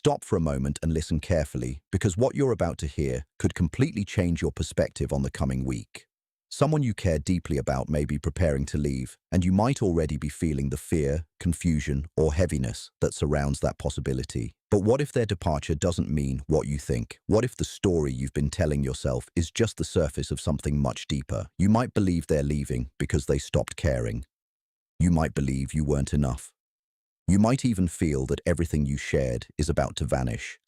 Stop for a moment and listen carefully, because what you're about to hear could completely change your perspective on the coming week. Someone you care deeply about may be preparing to leave, and you might already be feeling the fear, confusion, or heaviness that surrounds that possibility. But what if their departure doesn't mean what you think? What if the story you've been telling yourself is just the surface of something much deeper? You might believe they're leaving because they stopped caring. You might believe you weren't enough. You might even feel that everything you shared is about to vanish.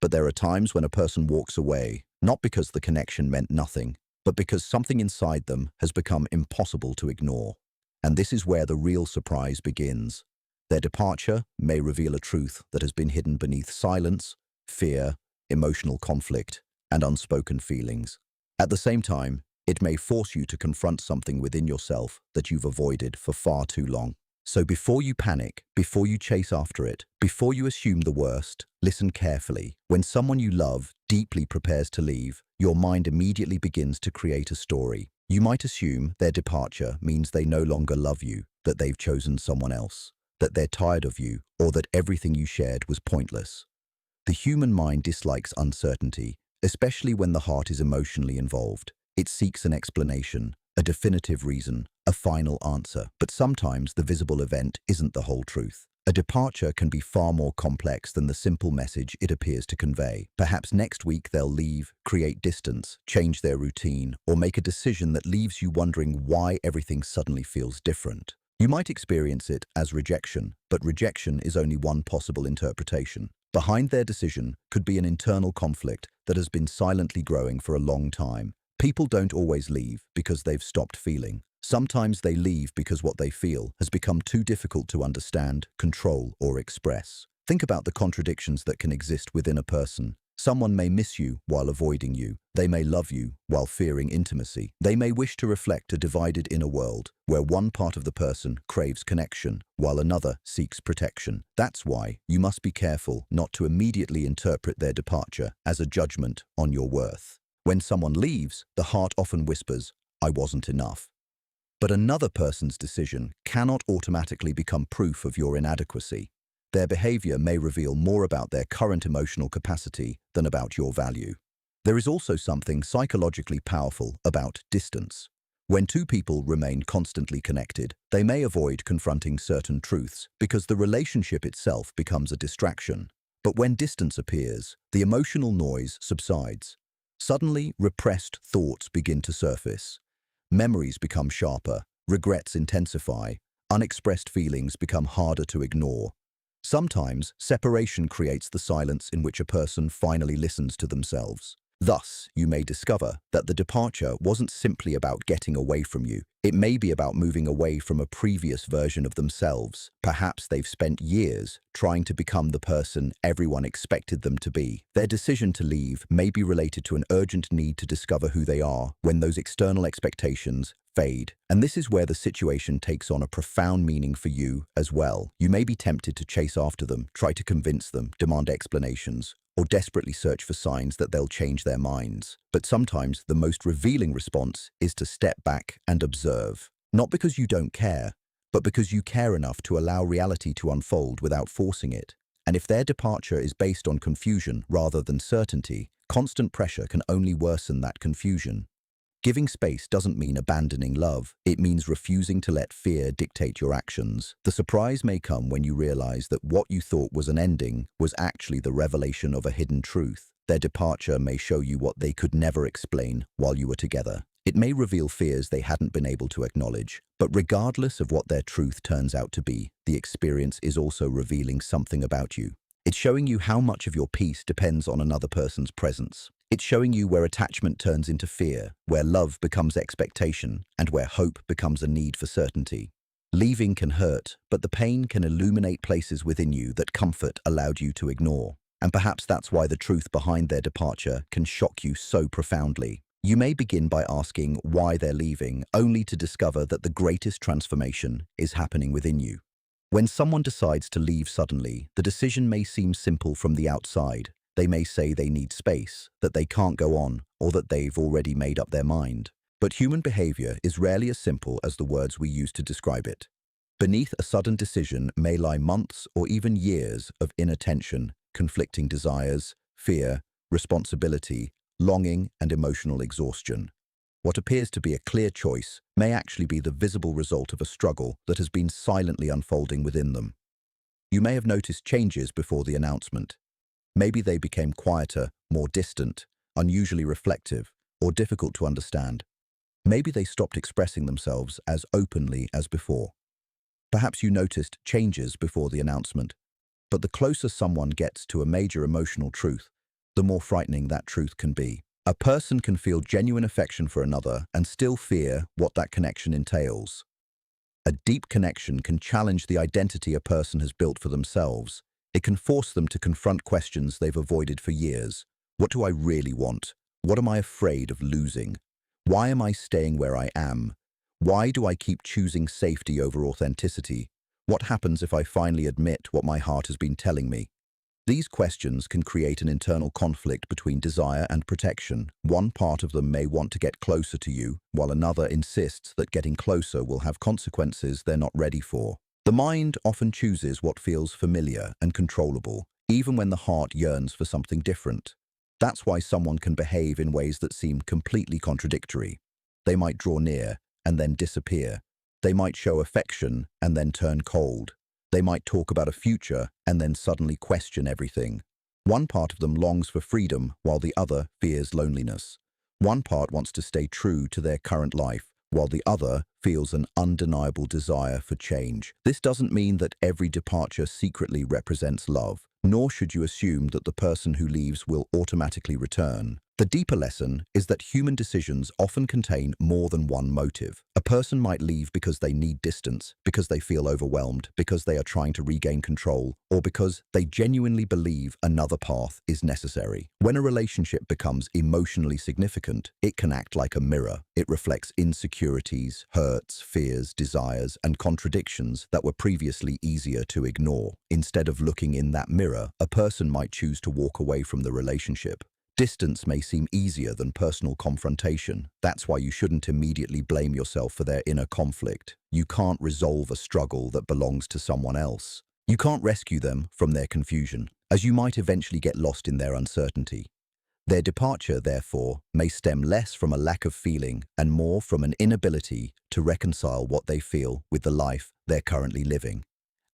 But there are times when a person walks away, not because the connection meant nothing, but because something inside them has become impossible to ignore. And this is where the real surprise begins. Their departure may reveal a truth that has been hidden beneath silence, fear, emotional conflict, and unspoken feelings. At the same time, it may force you to confront something within yourself that you've avoided for far too long. So before you panic, before you chase after it, before you assume the worst, listen carefully. When someone you love deeply prepares to leave, your mind immediately begins to create a story. You might assume their departure means they no longer love you, that they've chosen someone else, that they're tired of you, or that everything you shared was pointless. The human mind dislikes uncertainty, especially when the heart is emotionally involved. It seeks an explanation, a definitive reason, a final answer. But sometimes the visible event isn't the whole truth. A departure can be far more complex than the simple message it appears to convey. Perhaps next week they'll leave, create distance, change their routine, or make a decision that leaves you wondering why everything suddenly feels different. You might experience it as rejection, but rejection is only one possible interpretation. Behind their decision could be an internal conflict that has been silently growing for a long time. People don't always leave because they've stopped feeling. Sometimes they leave because what they feel has become too difficult to understand, control, or express. Think about the contradictions that can exist within a person. Someone may miss you while avoiding you. They may love you while fearing intimacy. They may wish to reflect a divided inner world where one part of the person craves connection while another seeks protection. That's why you must be careful not to immediately interpret their departure as a judgment on your worth. When someone leaves, the heart often whispers, "I wasn't enough." But another person's decision cannot automatically become proof of your inadequacy. Their behavior may reveal more about their current emotional capacity than about your value. There is also something psychologically powerful about distance. When two people remain constantly connected, they may avoid confronting certain truths because the relationship itself becomes a distraction. But when distance appears, the emotional noise subsides. Suddenly, repressed thoughts begin to surface. Memories become sharper, regrets intensify, unexpressed feelings become harder to ignore. Sometimes, separation creates the silence in which a person finally listens to themselves. Thus, you may discover that the departure wasn't simply about getting away from you. It may be about moving away from a previous version of themselves. Perhaps they've spent years trying to become the person everyone expected them to be. Their decision to leave may be related to an urgent need to discover who they are when those external expectations fade. And this is where the situation takes on a profound meaning for you as well. You may be tempted to chase after them, try to convince them, demand explanations, or desperately search for signs that they'll change their minds. But sometimes the most revealing response is to step back and observe. Not because you don't care, but because you care enough to allow reality to unfold without forcing it. And if their departure is based on confusion rather than certainty, constant pressure can only worsen that confusion. Giving space doesn't mean abandoning love. It means refusing to let fear dictate your actions. The surprise may come when you realize that what you thought was an ending was actually the revelation of a hidden truth. Their departure may show you what they could never explain while you were together. It may reveal fears they hadn't been able to acknowledge. But regardless of what their truth turns out to be, the experience is also revealing something about you. It's showing you how much of your peace depends on another person's presence. It's showing you where attachment turns into fear, where love becomes expectation, and where hope becomes a need for certainty. Leaving can hurt, but the pain can illuminate places within you that comfort allowed you to ignore. And perhaps that's why the truth behind their departure can shock you so profoundly. You may begin by asking why they're leaving, only to discover that the greatest transformation is happening within you. When someone decides to leave suddenly, the decision may seem simple from the outside. They may say they need space, that they can't go on, or that they've already made up their mind. But human behavior is rarely as simple as the words we use to describe it. Beneath a sudden decision may lie months or even years of inattention, conflicting desires, fear, responsibility, longing, and emotional exhaustion. What appears to be a clear choice may actually be the visible result of a struggle that has been silently unfolding within them. You may have noticed changes before the announcement. Maybe they became quieter, more distant, unusually reflective, or difficult to understand. Maybe they stopped expressing themselves as openly as before. Perhaps you noticed changes before the announcement, but the closer someone gets to a major emotional truth, the more frightening that truth can be. A person can feel genuine affection for another and still fear what that connection entails. A deep connection can challenge the identity a person has built for themselves. It can force them to confront questions they've avoided for years. What do I really want? What am I afraid of losing? Why am I staying where I am? Why do I keep choosing safety over authenticity? What happens if I finally admit what my heart has been telling me? These questions can create an internal conflict between desire and protection. One part of them may want to get closer to you, while another insists that getting closer will have consequences they're not ready for. The mind often chooses what feels familiar and controllable, even when the heart yearns for something different. That's why someone can behave in ways that seem completely contradictory. They might draw near and then disappear. They might show affection and then turn cold. They might talk about a future and then suddenly question everything. One part of them longs for freedom while the other fears loneliness. One part wants to stay true to their current life while the other feels an undeniable desire for change. This doesn't mean that every departure secretly represents love, nor should you assume that the person who leaves will automatically return. The deeper lesson is that human decisions often contain more than one motive. A person might leave because they need distance, because they feel overwhelmed, because they are trying to regain control, or because they genuinely believe another path is necessary. When a relationship becomes emotionally significant, it can act like a mirror. It reflects insecurities, hurts, fears, desires, and contradictions that were previously easier to ignore. Instead of looking in that mirror, a person might choose to walk away from the relationship. Distance may seem easier than personal confrontation. That's why you shouldn't immediately blame yourself for their inner conflict. You can't resolve a struggle that belongs to someone else. You can't rescue them from their confusion, as you might eventually get lost in their uncertainty. Their departure, therefore, may stem less from a lack of feeling and more from an inability to reconcile what they feel with the life they're currently living.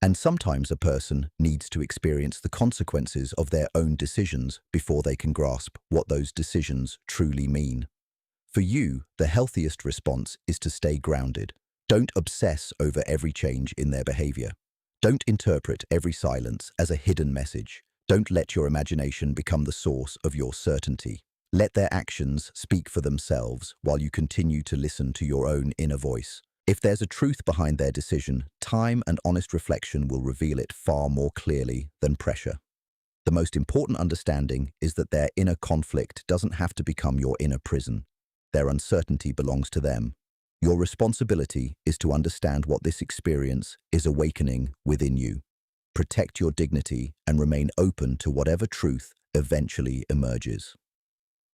And sometimes a person needs to experience the consequences of their own decisions before they can grasp what those decisions truly mean. For you, the healthiest response is to stay grounded. Don't obsess over every change in their behavior. Don't interpret every silence as a hidden message. Don't let your imagination become the source of your certainty. Let their actions speak for themselves while you continue to listen to your own inner voice. If there's a truth behind their decision, time and honest reflection will reveal it far more clearly than pressure. The most important understanding is that their inner conflict doesn't have to become your inner prison. Their uncertainty belongs to them. Your responsibility is to understand what this experience is awakening within you. Protect your dignity and remain open to whatever truth eventually emerges.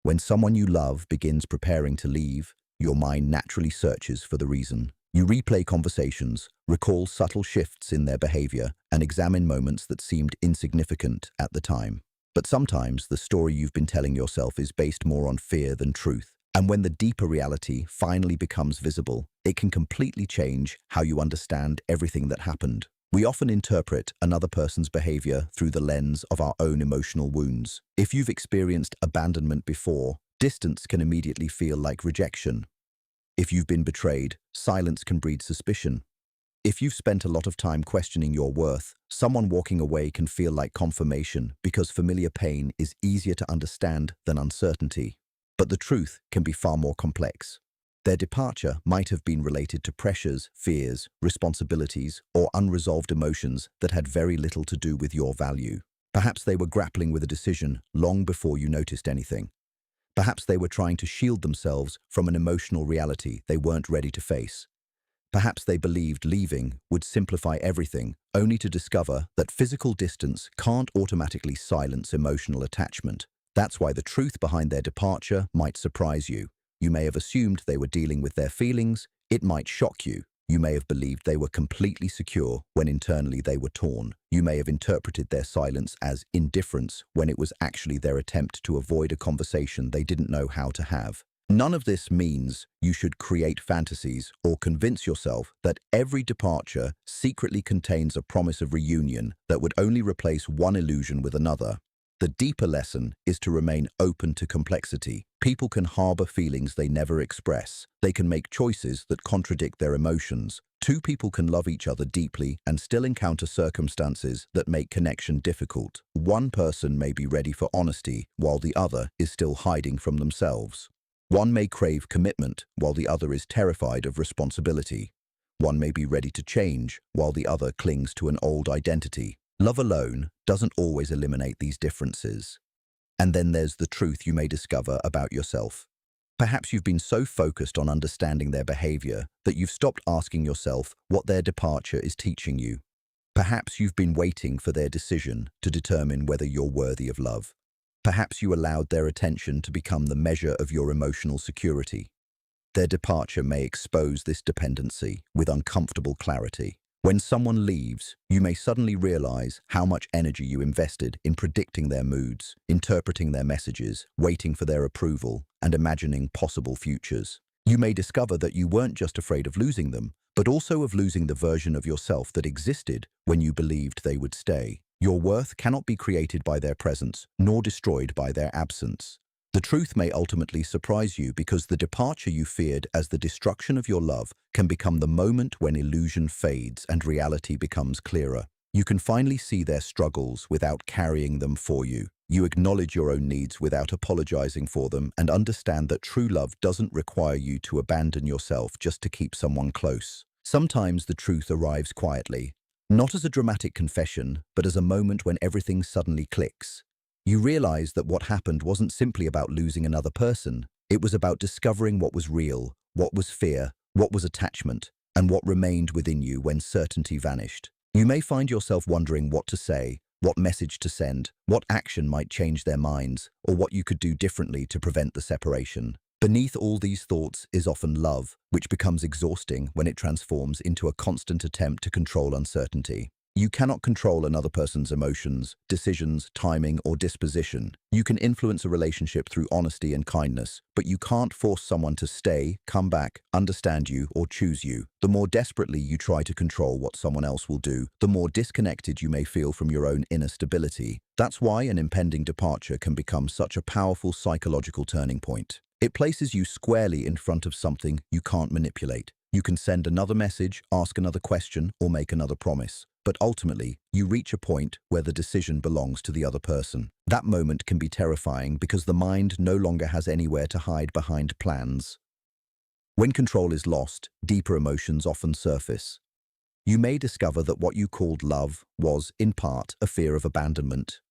When someone you love begins preparing to leave, your mind naturally searches for the reason. You replay conversations, recall subtle shifts in their behavior, and examine moments that seemed insignificant at the time. But sometimes the story you've been telling yourself is based more on fear than truth. And when the deeper reality finally becomes visible, it can completely change how you understand everything that happened. We often interpret another person's behavior through the lens of our own emotional wounds. If you've experienced abandonment before, distance can immediately feel like rejection. If you've been betrayed, silence can breed suspicion. If you've spent a lot of time questioning your worth, someone walking away can feel like confirmation because familiar pain is easier to understand than uncertainty. But the truth can be far more complex. Their departure might have been related to pressures, fears, responsibilities, or unresolved emotions that had very little to do with your value. Perhaps they were grappling with a decision long before you noticed anything. Perhaps they were trying to shield themselves from an emotional reality they weren't ready to face. Perhaps they believed leaving would simplify everything, only to discover that physical distance can't automatically silence emotional attachment. That's why the truth behind their departure might surprise you. You may have assumed they were dealing with their feelings. It might shock you. You may have believed they were completely secure when internally they were torn. You may have interpreted their silence as indifference when it was actually their attempt to avoid a conversation they didn't know how to have. None of this means you should create fantasies or convince yourself that every departure secretly contains a promise of reunion that would only replace one illusion with another. The deeper lesson is to remain open to complexity. People can harbor feelings they never express. They can make choices that contradict their emotions. Two people can love each other deeply and still encounter circumstances that make connection difficult. One person may be ready for honesty while the other is still hiding from themselves. One may crave commitment while the other is terrified of responsibility. One may be ready to change while the other clings to an old identity. Love alone doesn't always eliminate these differences. And then there's the truth you may discover about yourself. Perhaps you've been so focused on understanding their behavior that you've stopped asking yourself what their departure is teaching you. Perhaps you've been waiting for their decision to determine whether you're worthy of love. Perhaps you allowed their attention to become the measure of your emotional security. Their departure may expose this dependency with uncomfortable clarity. When someone leaves, you may suddenly realize how much energy you invested in predicting their moods, interpreting their messages, waiting for their approval, and imagining possible futures. You may discover that you weren't just afraid of losing them, but also of losing the version of yourself that existed when you believed they would stay. Your worth cannot be created by their presence, nor destroyed by their absence. The truth may ultimately surprise you because the departure you feared as the destruction of your love can become the moment when illusion fades and reality becomes clearer. You can finally see their struggles without carrying them for you. You acknowledge your own needs without apologizing for them and understand that true love doesn't require you to abandon yourself just to keep someone close. Sometimes the truth arrives quietly, not as a dramatic confession, but as a moment when everything suddenly clicks. You realize that what happened wasn't simply about losing another person. It was about discovering what was real, what was fear, what was attachment, and what remained within you when certainty vanished. You may find yourself wondering what to say, what message to send, what action might change their minds, or what you could do differently to prevent the separation. Beneath all these thoughts is often love, which becomes exhausting when it transforms into a constant attempt to control uncertainty. You cannot control another person's emotions, decisions, timing, or disposition. You can influence a relationship through honesty and kindness, but you can't force someone to stay, come back, understand you, or choose you. The more desperately you try to control what someone else will do, the more disconnected you may feel from your own inner stability. That's why an impending departure can become such a powerful psychological turning point. It places you squarely in front of something you can't manipulate. You can send another message, ask another question, or make another promise. But ultimately, you reach a point where the decision belongs to the other person. That moment can be terrifying because the mind no longer has anywhere to hide behind plans. When control is lost, deeper emotions often surface. You may discover that what you called love was, in part, a fear of abandonment.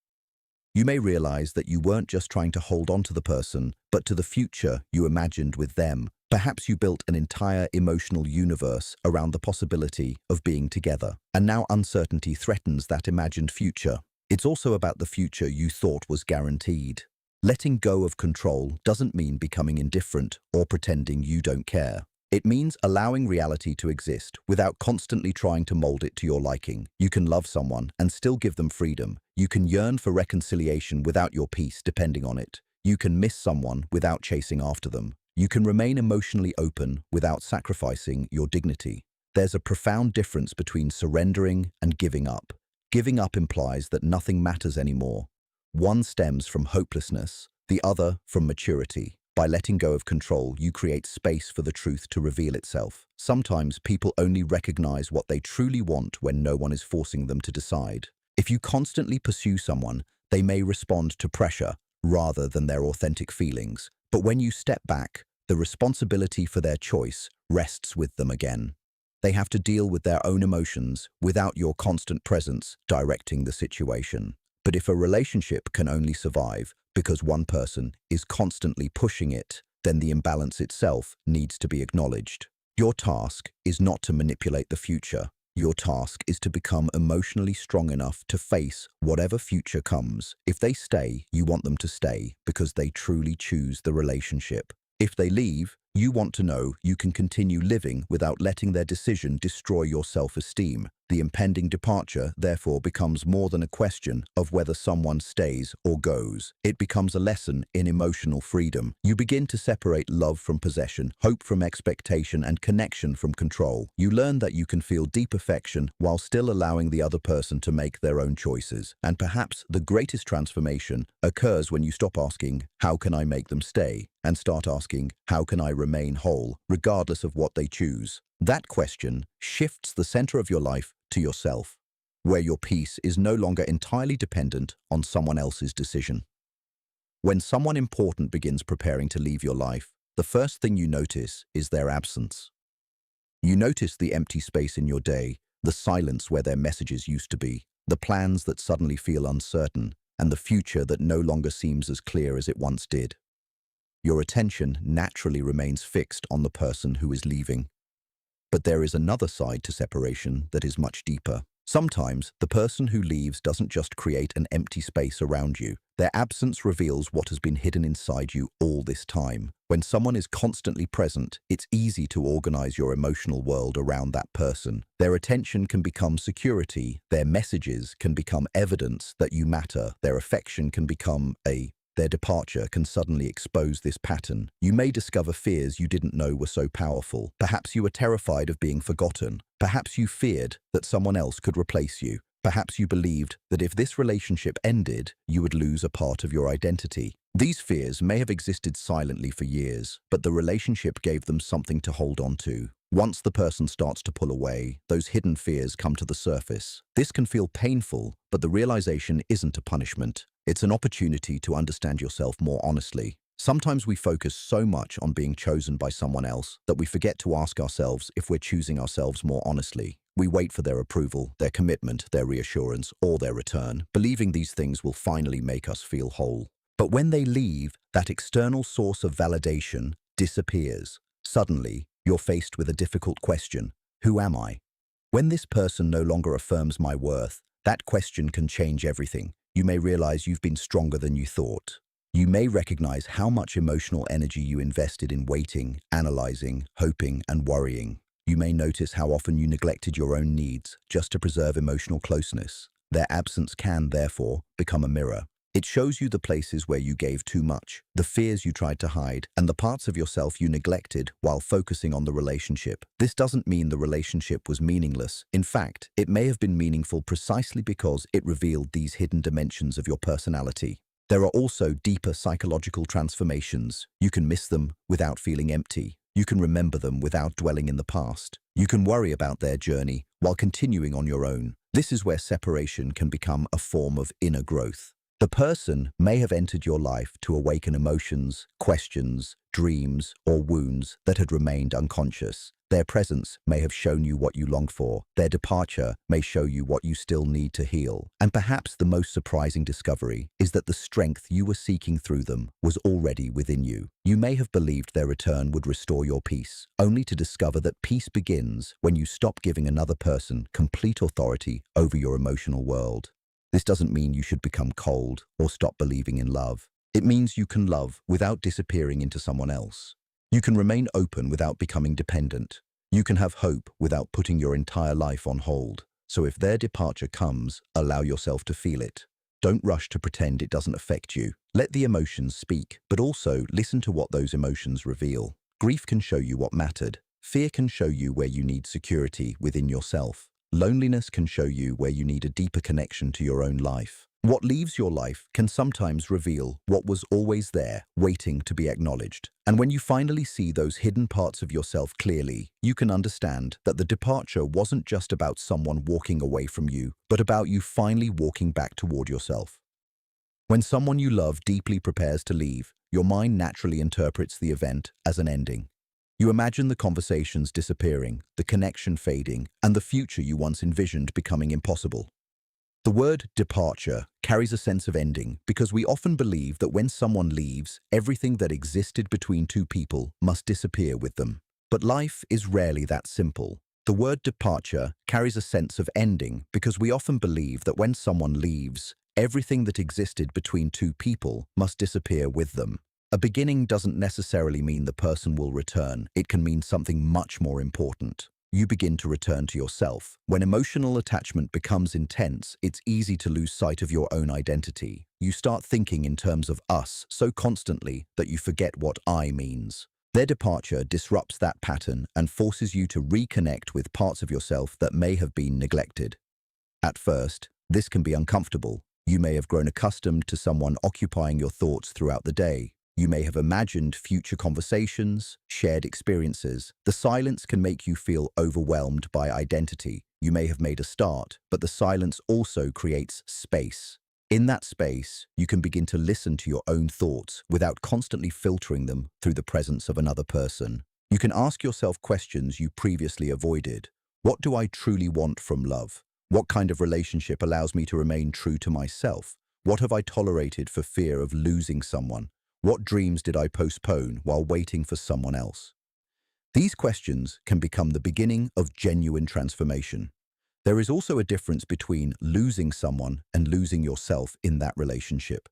You may realize that you weren't just trying to hold on to the person, but to the future you imagined with them. Perhaps you built an entire emotional universe around the possibility of being together, and now uncertainty threatens that imagined future. It's also about the future you thought was guaranteed. Letting go of control doesn't mean becoming indifferent or pretending you don't care. It means allowing reality to exist without constantly trying to mold it to your liking. You can love someone and still give them freedom. You can yearn for reconciliation without your peace depending on it. You can miss someone without chasing after them. You can remain emotionally open without sacrificing your dignity. There's a profound difference between surrendering and giving up. Giving up implies that nothing matters anymore. One stems from hopelessness, the other from maturity. By letting go of control, you create space for the truth to reveal itself. Sometimes people only recognize what they truly want when no one is forcing them to decide. If you constantly pursue someone, they may respond to pressure rather than their authentic feelings. But when you step back, the responsibility for their choice rests with them again. They have to deal with their own emotions without your constant presence directing the situation. But if a relationship can only survive because one person is constantly pushing it, then the imbalance itself needs to be acknowledged. Your task is not to manipulate the future. Your task is to become emotionally strong enough to face whatever future comes. If they stay, you want them to stay because they truly choose the relationship. If they leave, You want to know you can continue living without letting their decision destroy your self-esteem. The impending departure, therefore, becomes more than a question of whether someone stays or goes. It becomes a lesson in emotional freedom. You begin to separate love from possession, hope from expectation, and connection from control. You learn that you can feel deep affection while still allowing the other person to make their own choices. And perhaps the greatest transformation occurs when you stop asking, "How can I make them stay?" and start asking, "How can I remain whole, regardless of what they choose?" That question shifts the center of your life to yourself, where your peace is no longer entirely dependent on someone else's decision. When someone important begins preparing to leave your life, the first thing you notice is their absence. You notice the empty space in your day, the silence where their messages used to be, the plans that suddenly feel uncertain, and the future that no longer seems as clear as it once did. Your attention naturally remains fixed on the person who is leaving. But there is another side to separation that is much deeper. Sometimes the person who leaves doesn't just create an empty space around you. Their absence reveals what has been hidden inside you all this time. When someone is constantly present, it's easy to organize your emotional world around that person. Their attention can become security. Their messages can become evidence that you matter. Their affection can become Their departure can suddenly expose this pattern. You may discover fears you didn't know were so powerful. Perhaps you were terrified of being forgotten. Perhaps you feared that someone else could replace you. Perhaps you believed that if this relationship ended, you would lose a part of your identity. These fears may have existed silently for years, but the relationship gave them something to hold on to. Once the person starts to pull away, those hidden fears come to the surface. This can feel painful, but the realization isn't a punishment. It's an opportunity to understand yourself more honestly. Sometimes we focus so much on being chosen by someone else that we forget to ask ourselves if we're choosing ourselves more honestly. We wait for their approval, their commitment, their reassurance, or their return, believing these things will finally make us feel whole. But when they leave, that external source of validation disappears. Suddenly, you're faced with a difficult question: who am I? When this person no longer affirms my worth, that question can change everything. You may realize you've been stronger than you thought. You may recognize how much emotional energy you invested in waiting, analyzing, hoping, and worrying. You may notice how often you neglected your own needs just to preserve emotional closeness. Their absence can, therefore, become a mirror. It shows you the places where you gave too much, the fears you tried to hide, and the parts of yourself you neglected while focusing on the relationship. This doesn't mean the relationship was meaningless. In fact, it may have been meaningful precisely because it revealed these hidden dimensions of your personality. There are also deeper psychological transformations. You can miss them without feeling empty. You can remember them without dwelling in the past. You can worry about their journey while continuing on your own. This is where separation can become a form of inner growth. The person may have entered your life to awaken emotions, questions, dreams, or wounds that had remained unconscious. Their presence may have shown you what you longed for. Their departure may show you what you still need to heal. And perhaps the most surprising discovery is that the strength you were seeking through them was already within you. You may have believed their return would restore your peace, only to discover that peace begins when you stop giving another person complete authority over your emotional world. This doesn't mean you should become cold or stop believing in love. It means you can love without disappearing into someone else. You can remain open without becoming dependent. You can have hope without putting your entire life on hold. So if their departure comes, allow yourself to feel it. Don't rush to pretend it doesn't affect you. Let the emotions speak, but also listen to what those emotions reveal. Grief can show you what mattered. Fear can show you where you need security within yourself. Loneliness can show you where you need a deeper connection to your own life. What leaves your life can sometimes reveal what was always there, waiting to be acknowledged. And when you finally see those hidden parts of yourself clearly, you can understand that the departure wasn't just about someone walking away from you, but about you finally walking back toward yourself. When someone you love deeply prepares to leave, your mind naturally interprets the event as an ending. You imagine the conversations disappearing, the connection fading, and the future you once envisioned becoming impossible. The word departure carries a sense of ending because we often believe that when someone leaves, everything that existed between two people must disappear with them. But life is rarely that simple. The word departure carries a sense of ending because we often believe that when someone leaves, everything that existed between two people must disappear with them. A beginning doesn't necessarily mean the person will return. It can mean something much more important. You begin to return to yourself. When emotional attachment becomes intense, it's easy to lose sight of your own identity. You start thinking in terms of us so constantly that you forget what I means. Their departure disrupts that pattern and forces you to reconnect with parts of yourself that may have been neglected. At first, this can be uncomfortable. You may have grown accustomed to someone occupying your thoughts throughout the day. You may have imagined future conversations, shared experiences. The silence can make you feel overwhelmed by identity. You may have made a start, but the silence also creates space. In that space, you can begin to listen to your own thoughts without constantly filtering them through the presence of another person. You can ask yourself questions you previously avoided. What do I truly want from love? What kind of relationship allows me to remain true to myself? What have I tolerated for fear of losing someone? What dreams did I postpone while waiting for someone else? These questions can become the beginning of genuine transformation. There is also a difference between losing someone and losing yourself in that relationship.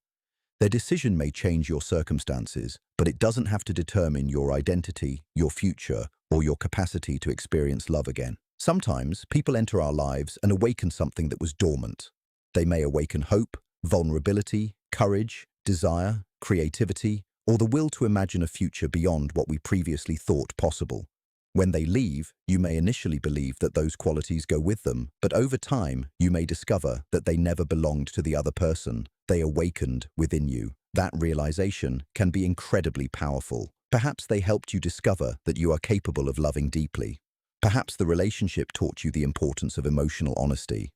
Their decision may change your circumstances, but it doesn't have to determine your identity, your future, or your capacity to experience love again. Sometimes people enter our lives and awaken something that was dormant. They may awaken hope, vulnerability, courage, desire, creativity, or the will to imagine a future beyond what we previously thought possible. When they leave, you may initially believe that those qualities go with them, but over time, you may discover that they never belonged to the other person. They awakened within you. That realization can be incredibly powerful. Perhaps they helped you discover that you are capable of loving deeply. Perhaps the relationship taught you the importance of emotional honesty.